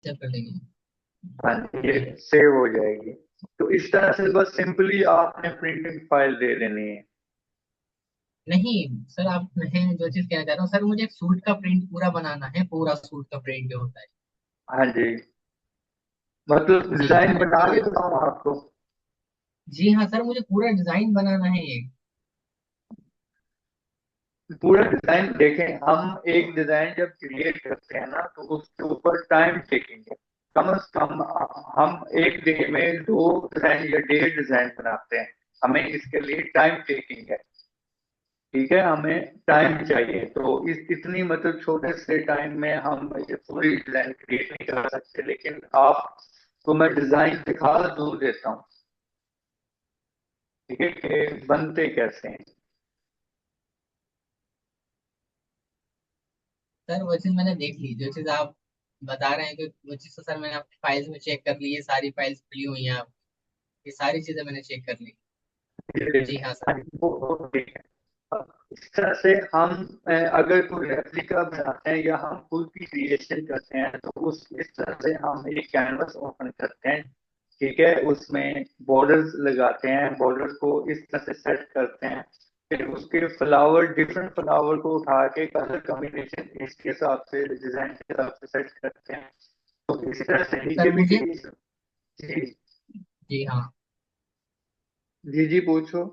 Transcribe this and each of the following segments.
Save कर लेंगे। हाँ जी, ये सेव हो जाएगी। तो इस तरह से बस सिंपली आपने प्रिंटिंग फाइल दे देनी है। नहीं सर, आप मैं जो चीज कहना चाह रहा हूँ सर, मुझे एक सूट का प्रिंट पूरा बनाना है, पूरा सूट का प्रिंट जो होता है। हाँ जी, मतलब जी डिजाइन मैंने बना के पूरा। बताऊँ आपको? जी हाँ सर, मुझे पूरा डिजाइन बनाना है एक। पूरा डिजाइन देखें, हम एक डिजाइन जब क्रिएट करते हैं ना तो उसके ऊपर टाइम टेकिंग है। कम से कम हम एक डे में 2 डिजाइन या 1.5 डिजाइन बनाते हैं। हमें इसके लिए टाइम टेकिंग है। ठीक है, हमें टाइम चाहिए, तो इस इतनी मतलब छोटे से टाइम में हम ये पूरी डिजाइन क्रिएट नहीं कर सकते, लेकिन आपको मैं डिजाइन दिखा दूर देता हूँ। ठीक है, कि बनते कैसे हैं। सर वो चीज मैंने देख ली, जो चीज आप बता रहे हैं कि वो चीज तो सर मैंने आपकी फाइल्स में चेक कर ली है, सारी फाइल्स खुली हुई हैं आप, ये सारी चीजें मैंने चेक कर ली। जी हाँ सर। वो ठीक है। इस तरह से हम अगर कोई रेप्लिका बनाते हैं या हम खुद की क्रिएशन करते हैं तो उस इस तरह से हम एक कैनवस ओपन करते हैं। ठीक है, उसमें बॉर्डर्स लगाते हैं, बॉर्डर को इस तरह से सेट करते हैं। फिर उसके फ्लावर, डिफरेंट फ्लावर को उठा के कलर कॉम्बिनेशन इसके हिसाब से, डिजाइन के हिसाब से सेट करते हैं। तो इसी तरह से सर नीचे भी मुझे। जी जी हाँ। जी जी पूछो।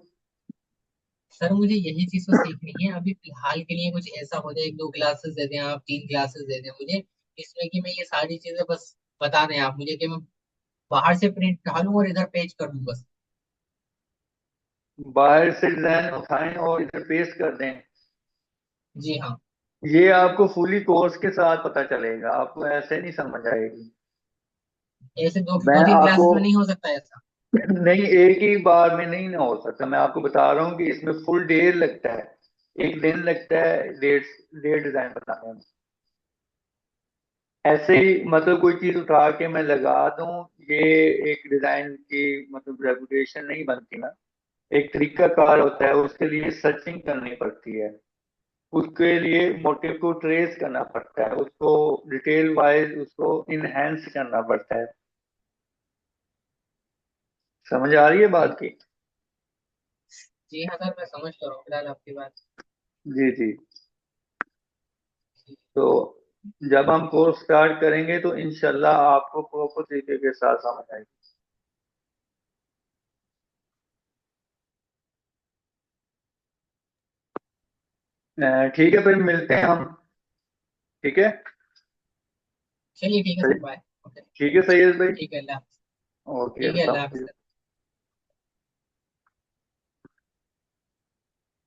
सर मुझे यही चीज तो सीखनी है अभी फिलहाल के लिए, कुछ ऐसा हो जाए, एक दो क्लासेस दे दें आप, 3 क्लासेस दे दें मुझे, इसमें कि मैं ये सारी चीजें बस बता दें आप मुझे, कि मैं बाहर से प्रिंट डालूं और इधर पेज कर दूं बस। बाहर से डिजाइन उठाएं और इधर पेस्ट कर दें। जी हाँ। ये आपको फुली कोर्स के साथ पता चलेगा, आपको ऐसे नहीं समझ आएगी। ऐसे दो मैं दो तीन आपको क्लासेस में नहीं हो सकता ऐसा? नहीं, एक ही बार में नहीं ना हो सकता। मैं आपको बता रहा हूँ कि इसमें फुल डे लगता है। एक दिन लगता है डेढ़ डेढ़ डिजाइन बनाने में। ऐसे ही मतलब कोई चीज उठा के मैं लगा दूं, ये एक डिजाइन की मतलब रेपुटेशन नहीं बनती ना। एक तरीका कार होता है, उसके लिए सर्चिंग करनी पड़ती है। उसके लिए मोटिव को ट्रेस करना पड़ता है, उसको डिटेल वाइज उसको इनहेंस करना पड़ता है। समझ आ रही है बात की? जी हाँ सर, मैं समझ रहा हूँ फिलहाल आपकी बात। जी जी। तो जब हम कोर्स स्टार्ट करेंगे तो इंशाल्लाह आपको प्रॉपर तरीके के साथ समझ आएगी। ठीक है, फिर मिलते हैं हम। ठीक है। चलिए ठीक है सही। Sir, bye. ओके। ठीक है सैयद भाई। ठीक है, अल्लाह हाफिज़। ओके, ठीक है, अल्लाह अल्लाह हाफिज़ हाफिज़। सर।